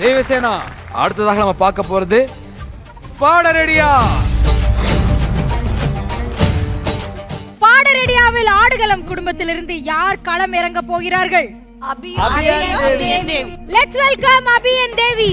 தேவசேனா, அடுத்ததாக நம்ம பார்க்க போறது பாடரெடியா. பாடரெடியாவில் ஆடுகளம் குடும்பத்திலிருந்து யார் களம் இறங்க போகிறார்கள்? அபி and Devi. Let's welcome Abhi and தேவி.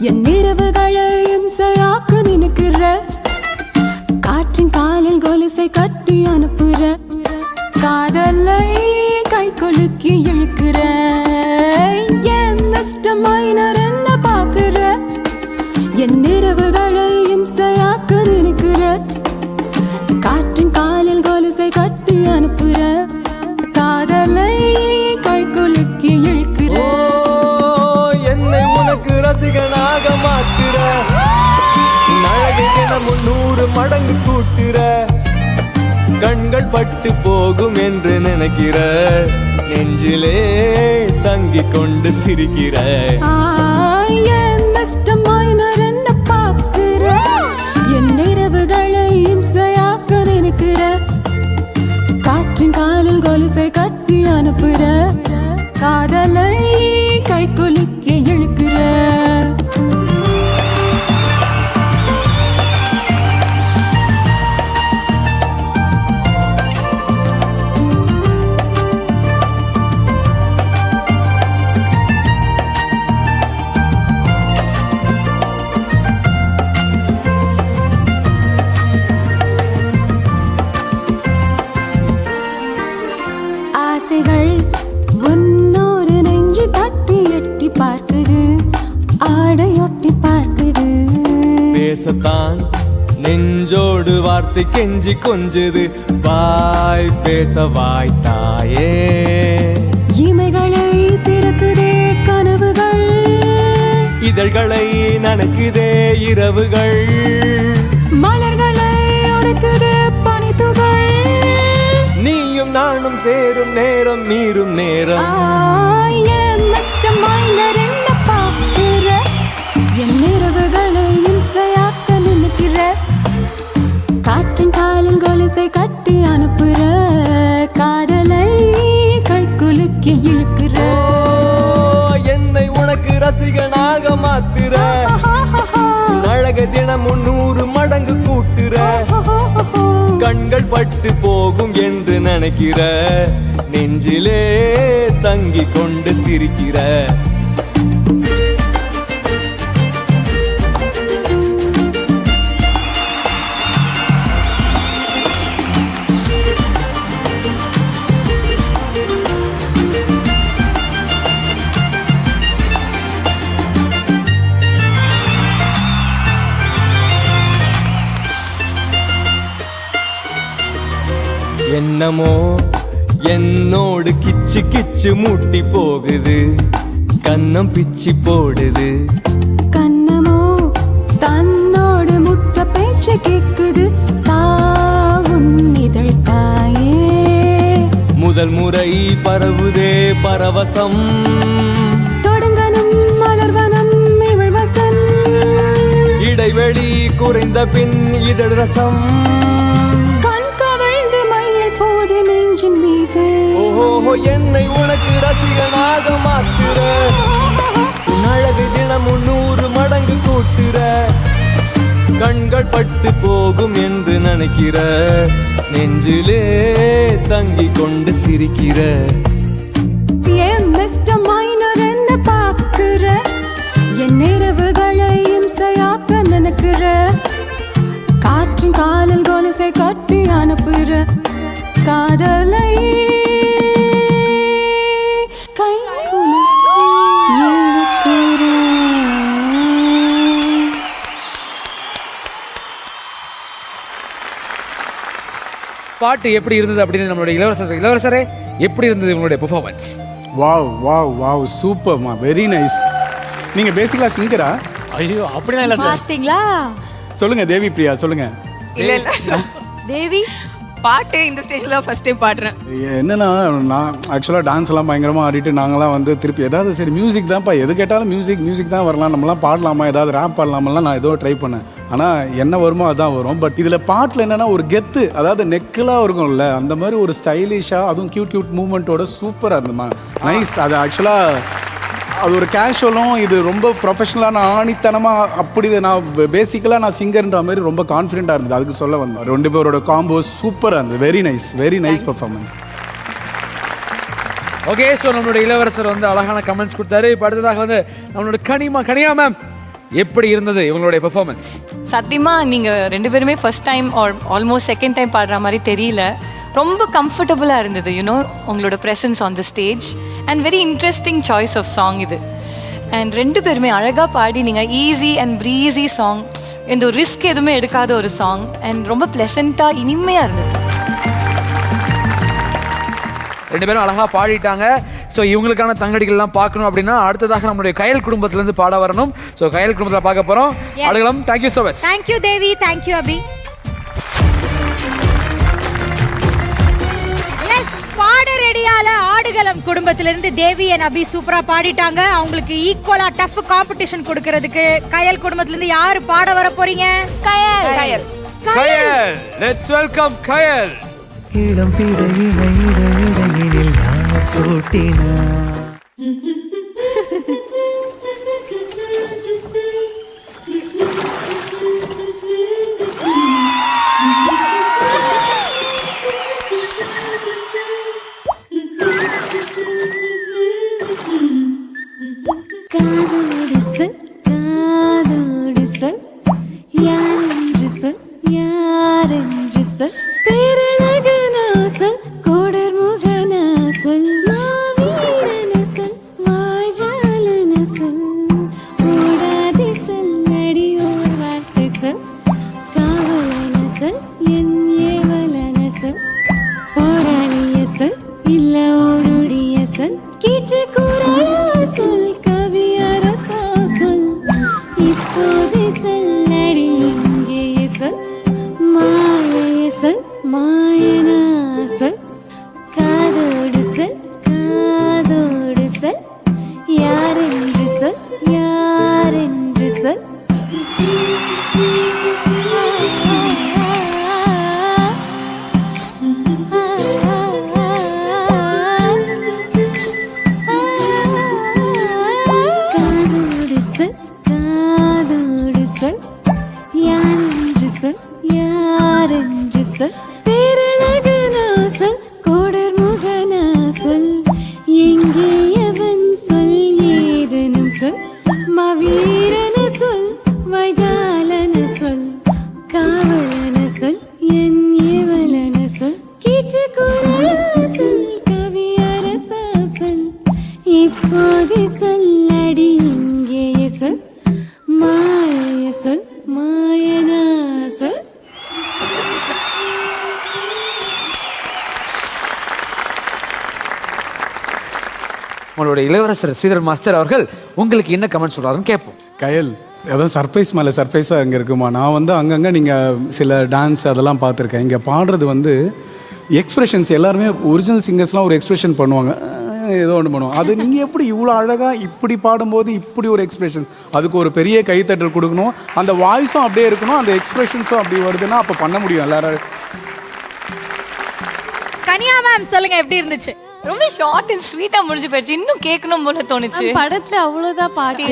என் இரவுகளையும் செய்யாக்கு நினைக்கிற, காற்றின் காலில் கொலுசை கட்டி அனுப்புற, காதலை கை கொலுக்கி இழுக்கிற. என் மிஸ்டர் மைனர் என்ன பாக்குற, என் இரவுகளையும் செய்யாக்கு நினைக்கிற, காற்றின் காலில் கொலுசை கட்டி அனுப்புற, காதலை கை கொலுக்கி இழுக்கிற. என்னை உனக்கு ரசிகனாக மாத்துற, அழகை தினமும் 100 மடங்கு கூட்டுற, கண்கள் பட்டு போகும் என்று நினைக்கிற, நெஞ்சிலே தங்கிக் கொண்டு சிரிக்கிற. மிஸ்டர் மைனர் என்ன பாக்குற, என் இரவுகளை இம்சையாக்க நினைக்கிற, காற்றின் காலில் கொலுசை கட்டி அனுப்புற, காதலை கை குலுக்கி இழுக்கிற. ஆசைகள் உன்னோடு நெஞ்சு தட்டி எட்டி பார்க்குது, ஆடையொட்டி பார்க்குது, பேசத்தான் நெஞ்சோடு வார்த்தை கெஞ்சி கொஞ்சுது, வாய் பேச வாய்த்தாயே. இமைகளை திறக்குதே கனவுகள், இதழ்களை நனைக்குதே இரவுகள், மலர்களை உடைக்குதே பனித்துகள், நீயும் நானும் சேரும் நேரம் மீறும் நேரம். மிஸ்டர் மைனர் என்ன பார்க்கிற, என் இரவுகளை இம்சையாக்க நினைக்கிற, காற்றின் காலில் கொலுசை கட்டி அனுப்புற, காதலை கை குலுக்கி இழுக்கிற. என்னை உனக்கு ரசிகனாக மாத்துற, அழக தினமும் 100 மடங்கு கூட்டுற, கண்கள் பட்டு போகும் என்று நினைக்கிற, நெஞ்சிலே தங்கிக் கொண்டு சிரிக்கிற. என்னமோ என்னோடு கிச்சு கிச்சு மூட்டி போகுது, கன்னம் பிச்சி போடுது, கண்ணமோ தன்னோடு முட்ட பேச்சு கேக்குது, தாவும் இதழ் தாயே. முதல் முறை பரவுதே பரவசம், தொடங்கனும் மலர்வனம் இவள் வசம், இடைவெளி குறைந்த பின் இதழ் ரசம், ஓஹோ என்னை உனக்கு ரசிகனாக மாத்துற, அழகு தினமும் 100 மடங்கு கூட்டுற, கண்கள் பட்டு போகும் என்று நினைக்கிற, நெஞ்சிலே தங்கிக் கொண்டு சிரிக்கிற. மிஸ்டர் மைனர் என்ன பாக்குற, என் இரவுகளை இம்சையாக்க நினைக்கிற, காற்றின் காலில் கொலுசை கட்டி அனுப்புற, காதலை கை குலுக்கி இழுக்கிற. பாட்டு எப்படி இருந்தது அப்படின்னு நம்மளுடைய இளவரசரே எப்படி இருந்தது உங்களுடைய பெர்ஃபார்மன்ஸ்? வாவ் வாவ் வாவ் சூப்பர்மா, வெரி நைஸ். நீங்கள் பேசிக்கலாக சிங்கரா? ஐயோ அப்படிதான் இல்லை சார். பாத்தீங்களா? சொல்லுங்க தேவி பிரியா, சொல்லுங்க. இல்ல இல்ல தேவி பாட்டு இந்த ஸ்டேஜ்ல ஃபர்ஸ்ட் டைம் பாடுறேன். என்னன்னா நான் ஆக்சுவலாக டான்ஸ் எல்லாம் பயங்கரமாக ஆடிட்டு நாங்களாம் வந்து திருப்பி ஏதாவது சரி மியூசிக் தான்ப்பா, எது கேட்டாலும் மியூசிக் தான் வரலாம், நம்மளாம் பாடலாமா, ஏதாவது ரேப் பாடலாமெல்லாம் நான் ஏதோ ட்ரை பண்ணேன். ஆனால் என்ன வருமோ அதான் வரும். பட் இதில் பாட்டில் என்னென்னா ஒரு கெத்து, அதாவது நெக்கலாக இருக்கும்ல, அந்த மாதிரி ஒரு ஸ்டைலிஷாக, அதுவும் கியூட் மூமெண்ட்டோட சூப்பராக இருந்துமா, நைஸ். அது ஆக்சுவலாக அது ஒரு கேஷுவலும், இது ரொம்ப ப்ரொஃபஷனலாக நான் ஆணித்தனமாக அப்படி நான் பேசிக்கலாக நான் சிங்கர்ன்ற மாதிரி ரொம்ப கான்ஃபிடென்ட்டாக இருந்தது. அதுக்கு சொல்ல வந்தேன். 2 பேரோட காம்போ சூப்பராக இருந்தது. Very nice performance. Okay, so நம்மளோட இளவரசர் வந்து அழகான கமெண்ட்ஸ் கொடுத்தாரு. இப்போ அடுத்ததாக வந்து நம்மளோட கனியா மேம், எப்படி இருந்தது இவங்களுடைய பெர்ஃபார்மன்ஸ்? சத்தியமா நீங்க 2 பேருமே first time almost second time பாடுற மாதிரி தெரியல. ரொம்ப கம்ஃபர்டபுளாக இருந்தது யூனோ உங்களோட presence on the stage. And very interesting choice of song இது. அண்ட் 2 பேருமே அழகாக பாடி நீங்கள் ஈஸி அண்ட் ப்ரீஸி சாங், எந்த ஒரு ரிஸ்க் எதுவுமே எடுக்காத ஒரு சாங், அண்ட் ரொம்ப ப்ளசண்ட்டாக இனிமையாக இருந்தது. 2 பேரும் அழகாக பாடிட்டாங்க. ஸோ இவங்களுக்கான தங்கடிகள்லாம் பார்க்கணும் அப்படின்னா அடுத்ததாக நம்மளுடைய கயல் குடும்பத்திலேருந்து பாட வரணும். ஸோ கயல் குடும்பத்தில் பார்க்க போகிறோம். அழகலாம், தேங்க்யூ ஸோ மச். தேங்க்யூ தேவி, தேங்க்யூ அபி. பாடரடியால ஆடுகளம் குடும்பத்திலிருந்து தேவி and அபி சூப்பரா பாடிட்டாங்க. அவங்களுக்கு ஈக்குவலா டஃப் காம்படிஷன் கொடுக்கிறதுக்கு கயல் குடும்பத்திலிருந்து யாரு பாட வர போறீங்க? கயல். லெட்ஸ் வெல்கம் கயல். இளம் பிற இடையினில் யார் சூட்டினா காதோடு சொல் யாரென்று சொல் யாரென்று சொல் பேரழகனா சொல் கோடர் முகனா சொல் மாவீரன சொல் வாஜாலன சொல் ஓடாதி சொல் அடியோர் வார்த்தைகள் காவலன சொல் என் ஏவலன சொல் போராளிய சொல் இல்ல ஓடுடைய சொல் கீச்சு கூறாளா சொல் இப்போது சொல்லடி இங்கே சொல் மாய சொல் மாயனா சொல் காதோடு சொல் காதோடு சொல் யாரென்று சொல் யாரென்று சொல் யாரென்று சொல் பேரழகனா சொல் கோடர் முகனா சொல் எங்கே அவன் சொல் ஏதனும் சொல் மவீரன சொல் வைஜாலன சொல் காவலன சொல் என் ஏவலன சொல் கீச்சு கூறலா சொல் கவியரசா சொல் இப்போது சொல்லடி இங்கே சொல் மாய சொல் மாயனா சொல். உங்களுடைய இளவரசர் ஸ்ரீதர் மாஸ்டர் அவர்கள் உங்களுக்கு என்ன கமெண்ட் சொல்றாருன்னு கேட்போம். கயல், அதான் சர்ப்ரைஸ் மேலே சர்ப்ரைஸாக அங்கே இருக்குமா. நான் வந்து அங்கங்கே நீங்கள் சில டான்ஸ் அதெல்லாம் பார்த்துருக்கேன். இங்கே பாடுறது வந்து எக்ஸ்ப்ரெஷன்ஸ் எல்லாருமே ஒரிஜினல் சிங்கர்ஸ்லாம் ஒரு எக்ஸ்ப்ரெஷன் பண்ணுவாங்க, ஏதோ ஒன்று பண்ணுவோம். அது நீங்கள் எப்படி இவ்வளோ அழகாக இப்படி பாடும்போது இப்படி ஒரு எக்ஸ்ப்ரெஷன், அதுக்கு ஒரு பெரிய கைத்தட்டல் கொடுக்கணும். அந்த வாய்ஸும் அப்படியே இருக்கணும், அந்த எக்ஸ்ப்ரெஷன்ஸும் அப்படி வருதுன்னா அப்போ பண்ண முடியும் எல்லாரும். கனியா மேம் சொல்லுங்க, எப்படி இருந்துச்சு? ரொம்ப ஷார்ட் அண்ட் ஸ்வீட்டா முடிஞ்சு போயிடுச்சு. இன்னும் கேட்கணும் போல தோணுச்சு. படத்துல அவ்வளவுதான் பாட்டு.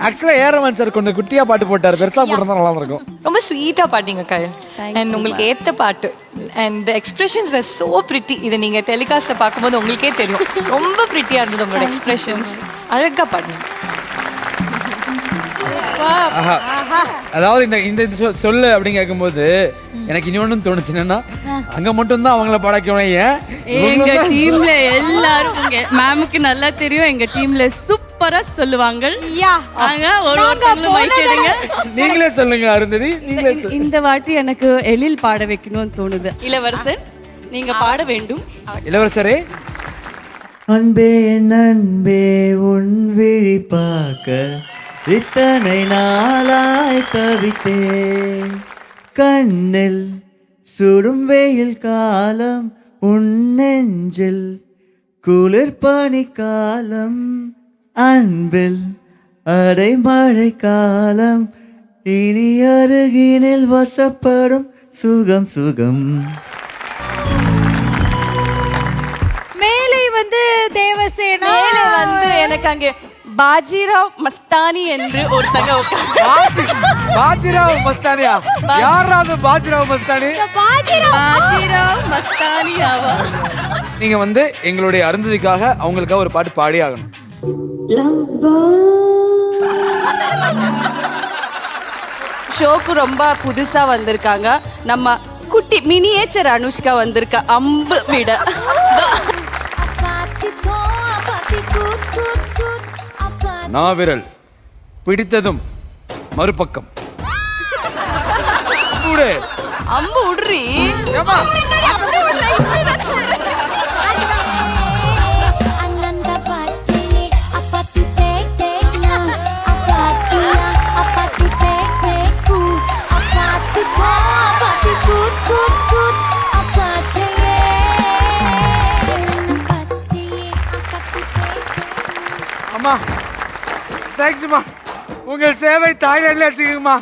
ஆக்சுவலா ஏரமன் சார் கொஞ்சம் குட்டியா பாட்டு போட்டார், பெருசா போட்டா நல்லா இருக்கும். ரொம்ப ஸ்வீட்டா பாட்டீங்க கயல். அண்ட் உங்களுக்கு ஏத்த பாட்டு and the expressions were so pretty. இதை நீங்க டெலிகாஸ்ட்ல பார்க்கும்போது உங்களுக்கே தெரியும், ரொம்ப பிரிட்டியா இருந்தது உங்களோட எக்ஸ்பிரஷன்ஸ். அழகா பாடுங்க. அதாவது இந்த இந்த சொல்லு அப்படின்னு கேட்கும்போது எனக்கு இன்னொன்னு தோணுச்சு, என்னன்னா அங்க மட்டும் தான் அவங்கள படைக்கணும். ஏன் எங்க டீம்ல எல்லாரும் மேமுக்கு நல்லா தெரியும், எங்க டீம்ல சூப்பரா சொல்லுவாங்க. நீங்களே சொல்லுங்க அருந்ததி. இந்த வாட்டி எனக்கு எழில் பாட வைக்கணும்னு தோணுது. இளவரசன் நீங்க பாட வேண்டும். இளவரசரே. அன்பே என் அன்பே உன் விழி பார்க்க இத்தனை நாளாய் தவித்தேன். கண்ணில் சுடும் வெயில் காலம், உன் நெஞ்சில் குளிர் பனி காலம், அன்பில் அடைமழை காலம், இனி அருகினில் வசப்படும் சுகம் சுகம். மேலே வந்து தேவசேனா, மேலே வந்து எனக்கு அங்கே பாஜிராவ் மஸ்தானி என்று ஒருத்தங்க பாஜிராவ் மஸ்தானியா? யாராவது பாஜிராவ் மஸ்தானி? பாஜிராவ் மஸ்தானி ஆவா. நீங்க வந்து எங்களுடைய அருந்ததிக்காக அவங்களுக்காக ஒரு பாட்டு பாடி ஆகணும். ஷோக்கு ரொம்ப புதுசா வந்திருக்காங்க. நம்ம குட்டி மினியேச்சர் அனுஷ்கா வந்திருக்கா அம்பு விட. நாவிரல் பிடித்ததும் மறுபக்கம் விடு. அம்பு விடுறி. ஏம்மா? அம்மா தேங்க்ஸ்மா, உங்கள் சேவை தாய்லாண்டில் வச்சுக்கோங்கம்மா.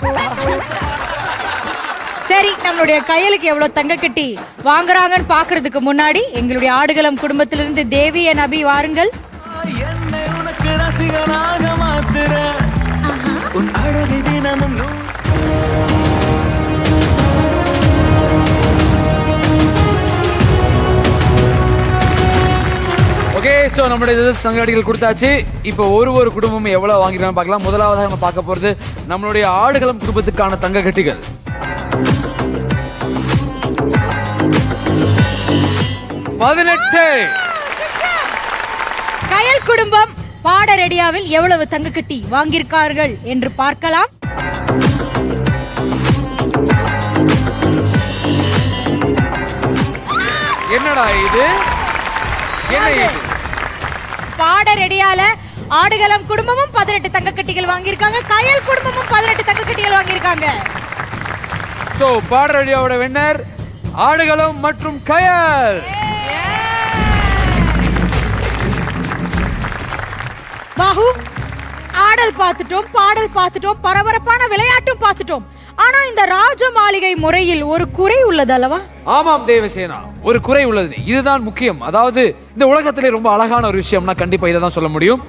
சரி, நம்மளுடைய கையலுக்கு எவ்வளவு தங்க கட்டி வாங்குறாங்கன்னு பாக்குறதுக்கு முன்னாடி எங்களுடைய ஆடுகளம் குடும்பத்திலிருந்து தேவி என் அபி வாருங்கள். என்னை உனக்கு ரசிகனாக மாத்துற உன் அழகை தினமும் ஓகே, ஸோ நம்மளுடைய சங்காடிகள் கொடுத்தாச்சு. இப்போ ஒரு குடும்பமும் எவ்வளோ வாங்கிக்கிறான்னு பார்க்கலாம். முதலாவதாக நம்ம பார்க்க போகிறது நம்மளுடைய ஆடுகளம் குடும்பத்துக்கான தங்க கட்டிகள். கயல் குடும்பம் பாட ரெடியாவில் எவ்வளவு தங்க கட்டி வாங்கியிருக்கார்கள் என்று பார்க்கலாம். என்னடா இது? என்ன இது? பாட ரெடியால ஆடுகளம் குடும்பமும் 18 தங்க கட்டிகள் வாங்கியிருக்காங்க. கயல் குடும்பமும் 18 தங்க கட்டிகள் வாங்கியிருக்காங்க. ஸோ பாட ரெடியாவோட வின்னர் ஆடுகளம் மற்றும் கயல். பாஹு, ஆடல் பார்த்துட்டோம், பாடல் பார்த்துட்டோம், பரபரப்பான விளையாட்டும் பார்த்துட்டோம். ஆனா இந்த ராஜ மாளிகை முறையில் ஒரு குறை உள்ளது அல்லவா? ஆமாம் தேவசேனா, ஒரு குறை உள்ளது. இதுதான் முக்கியம். அதாவது இந்த உலகத்திலே ரொம்ப அழகான ஒரு விஷயம்னா கண்டிப்பா இதை தான் சொல்ல முடியும்.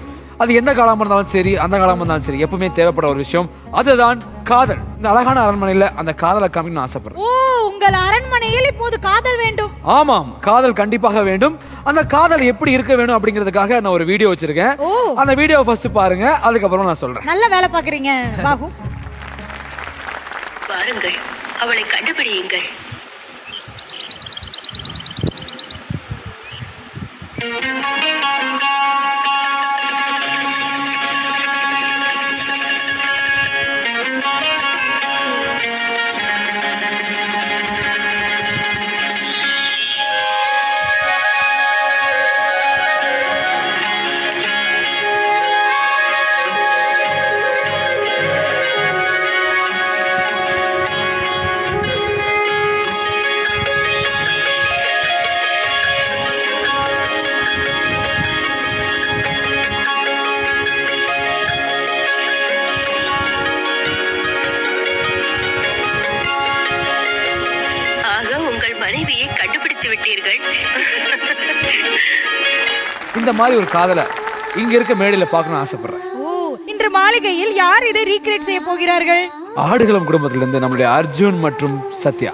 அது எந்த காலமா இருந்தாலும் சரி, அந்த காலமா இருந்தாலும் சரி, எப்பவுமே தேவைப்பட ஒரு விஷயம் அதுதான் காதல். இந்த அழகான அரண்மனையில அந்த காதலை காமிக்கணும்னு ஆசைப்படுறேன். ஓ, உங்கள் அரண்மனையில் இப்போது காதல் வேண்டும்? ஆமாம், காதல் கண்டிப்பாக வேண்டும். அந்த காதல் எப்படி இருக்க வேணும் அப்படிங்கிறதுக்காக நான் ஒரு வீடியோ வச்சிருக்கேன். அந்த வீடியோ ஃபர்ஸ்ட் பாருங்க, அதுக்கப்புறம் நான் சொல்றேன். நல்ல வேலை பாக்குறீங்க பாஹு. வாருங்கள், அவளை கண்டுபிடியுங்கள். மனைவியை கண்டுபிடித்து விட்டீர்கள். இந்த மாதிரி ஒரு காதலை இங்க இருக்க மேடையில பார்க்கணும்னு ஆசைப்படுறேன். ஓ, இன்று மாளிகையில் யார் இதை ரீக்ரியேட் செய்ய போகிறார்கள்? ஆடுகளம் குடும்பத்திலிருந்து நம்மளுடைய அர்ஜுன் மற்றும் சத்யா.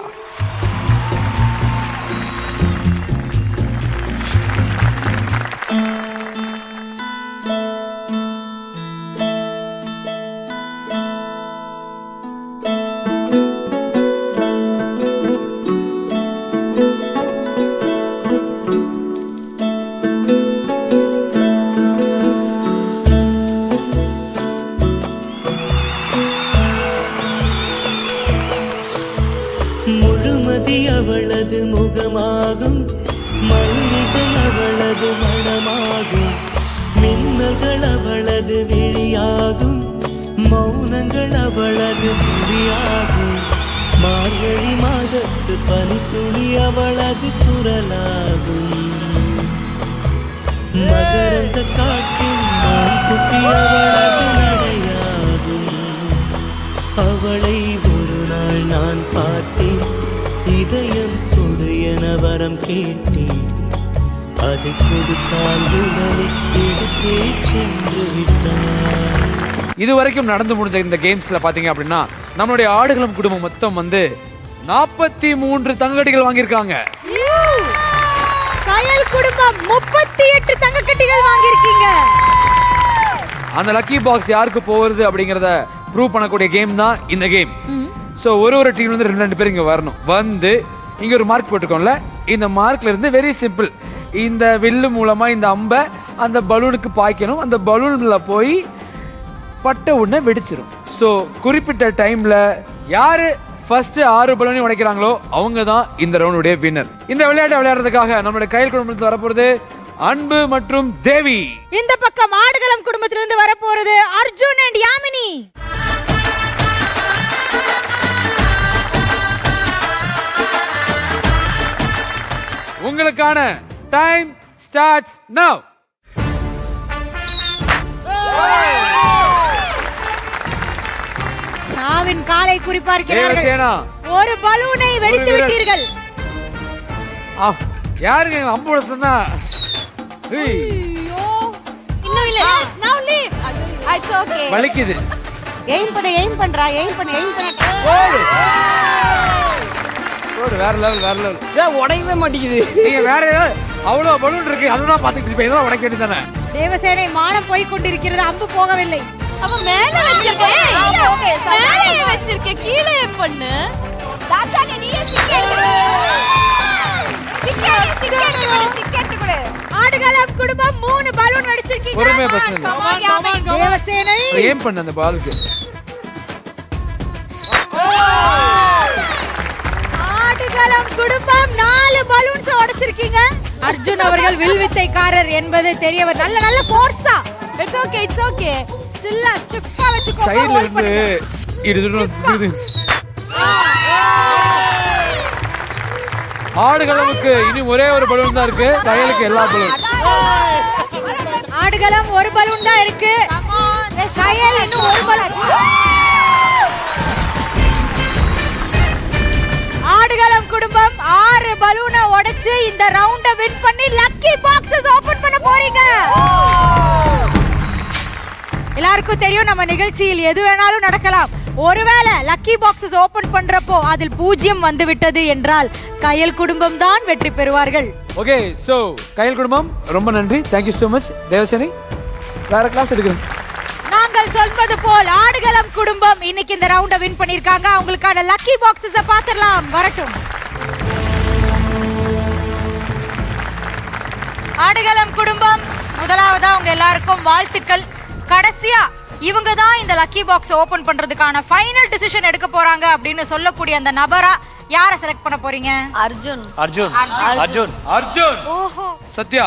மு அவளது மொழியாகும் மார்கழி மாதத்து பனித்துளி அவளது குரலாகும் மகரந்த காட்டின் மான்குட்டி அவளது நடையாகும் அவளை ஒரு நாள் நான் பார்த்தேன் இதயம் கொடு என வரம் கேட்டேன் அதை கொடுத்தால் உடனே எடுத்தே சென்று விட்டார். இது வரைக்கும் நடந்து முடிஞ்ச இந்த கேம்ஸ்ல பாத்தீங்க அப்படின்னா நம்மளுடைய ஆடுகளம் குடும்பம் மொத்தம் வந்து 43 தங்கக்கட்டிகள் வாங்கியிருக்காங்க. கயல் குடும்பம் 38 தங்கக்கட்டிகள் வாங்கியிருக்கீங்க. அந்த லக்கி பாக்ஸ் யாருக்கு போகிறது அப்படிங்கறத ப்ரூவ் பண்ணக்கூடிய கேம் தான் இந்த கேம். ஸோ ஒரு டீம்ல இருந்து 2 பேர் இங்க வரணும். வந்து இங்க ஒரு மார்க் போட்டுக்கோம்ல, இந்த மார்க்ல இருந்து வெரி சிம்பிள், இந்த வில்லு மூலமா இந்த அம்பை அந்த பலூனுக்கு பாய்க்கணும். அந்த பலூன்ல போய் பட்ட உடனே வெடிச்சிடும். ஸோ குறிப்பிட்ட டைம்ல யாரு ஃபர்ஸ்ட் 6 பலூனையும் உடைக்கிறாங்களோ அவங்க தான் இந்த ரவுண்டுடைய வின்னர். இந்த விளையாட்டை விளையாடுறதுக்காக நம்மளுடைய கயல் குடும்பத்தில் வரப்போறது அன்பு மற்றும் தேவி. இந்த பக்கம் ஆடுகளம் குடும்பத்திலிருந்து வரப்போறது அர்ஜுன் அண்ட் யாமினி. உங்களுக்கான டைம் ஸ்டார்ட்ஸ் நவ. ஷாவின் காலை குறிப்பார்க்கிறார்கள். தேவசேனா ஒரு பலூனை வெடித்து விட்டீர்கள். யாருங்க அம்போட சொன்னா? இன்னும் இல்ல now leave it's okay வலிக்குது. எய்ம் பண்றா. ஓடு வேற லெவல். உடையவே மாட்டேங்குது. நீங்க வேற ஏதாவது அவ்வளவு பலூன் இருக்கு அதுதான் பாத்துக்கிட்டு இருப்பீங்க. இதெல்லாம் உடைக்க வேண்டியதானே? தேவசேனை மானம் போய் கொண்டிருக்கிறது. அம்பு போகவில்லை. அப்ப மேல வச்சிருக்கேன். ஓகே மேலே வச்சிருக்கேன். கீழே பண்ணு. தாத்தானே நீயே டிக்கெட் கொடு. ஆடுகளம் குடும்பம் 3 பலூன் வெடிச்சிருக்கீங்க. ஒருமே பிரச்சனை இல்ல. தேவசேனை ஏம் பண்ணு அந்த பாலுக்கு. ஆடுகளம் குடும்பம் 4 பலூன்ஸ் உடைச்சிருக்கீங்க. அர்ஜுன் அவர்கள் வில்வித்தைக்காரர் என்பது தெரியவர். நல்ல ஃபோர்ஸா. It's okay ஸ்டிஃபா வெச்சுக்கோ. சைடுல இருந்து இது ஆடுகளமுக்கு இனி ஒரே ஒரு பலூன் தான் இருக்கு. கயலுக்கு எல்லா பலூன். ஆடுகளம் ஒரு பலூன் தான் இருக்கு. கயல் இன்னும் ஒரு பலூன். ஆடுகளம் குடும்பம் 6 பலூனை உடைச்சு இந்த ரவுண்ட வின் பண்ணி லக்கி பாக்ஸஸ் ஓபன் பண்ண போறீங்க. எல்லாருக்கும் தெரியும் நம்ம நிகழ்ச்சியில் எது வேணாலும் நடக்கலாம். ஒருவேளை லக்கி பாக்ஸஸ் ஓபன் பண்றப்போ அதில் 0 வந்து விட்டது என்றால் கயல் குடும்பம் தான் வெற்றி பெறுவார்கள். ஓகே, சோ கயல் குடும்பம் ரொம்ப நன்றி. Thank you so much. தேவசேனி வேற கிளாஸ் எடுக்கிறேன். நாங்கள் சொல்வது போல் ஆடுகளம் குடும்பம் இன்னைக்கு இந்த ரவுண்ட வின் பண்ணிருக்காங்க. அவங்களுக்கான லக்கி பாக்ஸஸ பாத்துறலாம். வரட்டும். ஆடுகளம் குடும்பம் முதலாவதா உங்க எல்லாருக்கும் வாழ்த்துக்கள். கடைசியா இவங்க தான் இந்த லக்கி பாக்ஸ் ஓபன் பண்றதுக்கான ஃபைனல் டிசிஷன் எடுக்க போறாங்க அப்படின்னு சொல்லக்கூடிய அந்த நபரா யாரை செலக்ட் பண்ண போறீங்க? அர்ஜுன். ஓஹோ. சத்யா,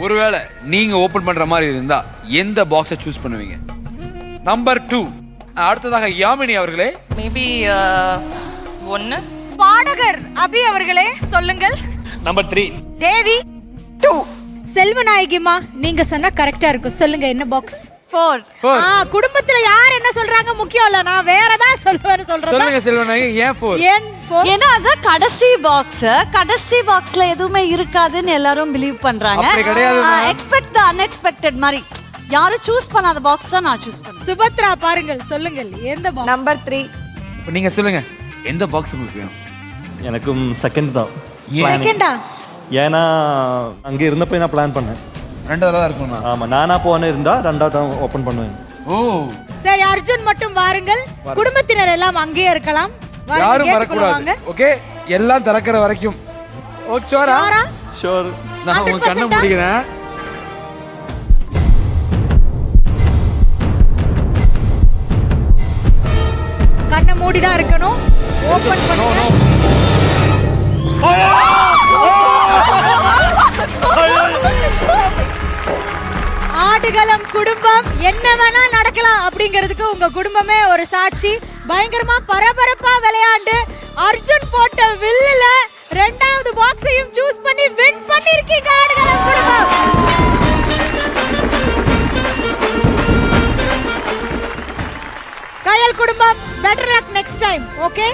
ஒருவேளை நீங்க ஓபன் பண்ற மாதிரி இருந்தா எந்த பாக்ஸை சூஸ் பண்ணுவீங்க? நம்பர் 2. அடுத்ததாக யாமினி அவர்களே. மேபி 1. பாடகர் அபி அவர்களே சொல்லுங்கள். நம்பர் 3. தேவி 2. செல்வநாயகிமா நீங்க சொன்னா கரெக்டா இருக்கும். சொல்லுங்க என்ன பாக்ஸ்? 4. குடும்பத்துல யார் என்ன சொல்றாங்க முக்கியம் இல்ல. நான் வேற ஏதாவது சொல்லுவேன்னு சொல்றேன். சொல்லுங்க செல்வநாயகி, ஏன் 4? ஏன்னா அது கடைசி பாக்ஸ்ல எதுவுமே இருக்காதுன்னு எல்லாரும் பிலீவ் பண்றாங்க. அப்படி கிடையாது. எக்ஸ்பெக்ட் தி அன்எக்ஸ்பெக்டட் மாதிரி யாரும் சூஸ் பண்ணாத பாக்ஸ் தான் நான் சூஸ் பண்ணேன். சுபத்ரா பாருங்கள், சொல்லுங்கள் எந்த பாக்ஸ்? நம்பர் 3. இப்போ நீங்க சொல்லுங்க எந்த பாக்ஸ் உங்களுக்கு வேணும்? எனக்கும் செகண்ட் தான். செகண்டா? ஏன்னா அங்கே இருந்தப்போ நான் பிளான் பண்ணேன். ரெண்டாவது தான் இருக்கும்னா? ஆமாம், நானா போன இருந்தா ரெண்டாவது தான் ஓப்பன் பண்ணுவேன். ஓ சரி, அர்ஜுன் மட்டும் வாருங்கள். குடும்பத்தினர் எல்லாம் அங்கேயே இருக்கலாம். யாரும் வரக்கூடாது. ஓகே, எல்லாம் திறக்கிற வரைக்கும். ஓகேவா? ஷூர். நான் உங்க கண்ணை மூடிக்கிறேன். கண்ணை மூடிதான் இருக்கணும். ஓபன் பண்ணுங்க. ஆடு ஆடுகளம் குடும்பம் என்ன வேணா நடக்கலாம் அப்படிங்கிறதுக்கு உங்க குடும்பமே ஒரு சாட்சி. பயங்கரமா பரபரப்பா விளையாண்டு அர்ஜுன் போட்ட வில்லுல 2வது பாக்ஸையும் சூஸ் பண்ணி வின் பண்ணிருக்கீங்க ஆடுகளம் குடும்பம். கயல் குடும்பம் better luck next time. Okay,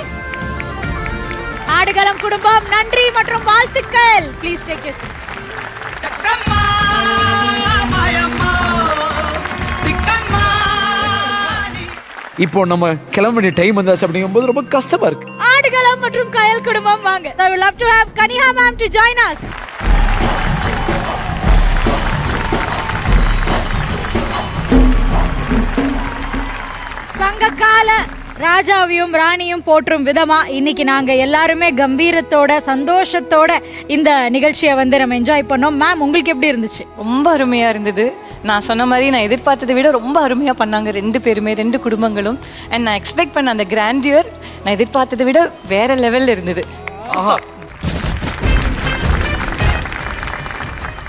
Aadukalam குடும்பம் நன்றி மற்றும் வாழ்த்துக்கள். Please take you. இப்போ நம்ம கிளம்ப வேண்டிய டைம் வந்தாச்சு அப்படிங்கும்போது ரொம்ப கஷ்டமா இருக்கு. ஆடுகளம் மற்றும் கயல் குடும்பம் வாங்க. I would love to have Kaniha ma'am to join us. சங்ககால ராஜாவையும் ராணியும் போற்றும் விதமா இன்னைக்கு நாங்க எல்லாருமே கம்பீரத்தோட சந்தோஷத்தோட இந்த நிகழ்ச்சியை வந்து நம்ம என்ஜாய் பண்ணோம். மேம், உங்களுக்கு எப்படி இருந்துச்சு? ரொம்ப அருமையாக இருந்தது. நான் சொன்ன மாதிரி நான் எதிர்பார்த்ததை விட ரொம்ப அருமையாக பண்ணாங்க 2 பேருமே, 2 குடும்பங்களும். அண்ட் நான் எக்ஸ்பெக்ட் பண்ண அந்த கிராண்டியர் நான் எதிர்பார்த்ததை விட வேற லெவலில் இருந்தது. ஆஹா.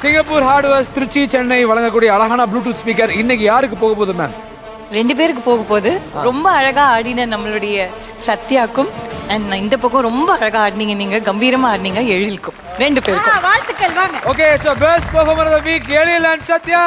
சிங்கப்பூர் ஹார்ட்வேர்ஸ் திருச்சி சென்னை வழங்கக்கூடிய அழகான ப்ளூடூத் ஸ்பீக்கர் இன்னைக்கு யாருக்கு போக போகுது மேம்? 2 பேருக்கு போக போகுது. ரொம்ப அழகா ஆடின நம்மளுடைய சத்யாக்கும் அண்ட் இந்த பக்கம் ரொம்ப அழகா ஆடினீங்க, நீங்க கம்பீரமா ஆடினீங்க எழிலுக்கும், 2 பேருக்கும் வாழ்த்துக்கள். வாங்க. Okay, so best performer of the week Ezhil and Sathya.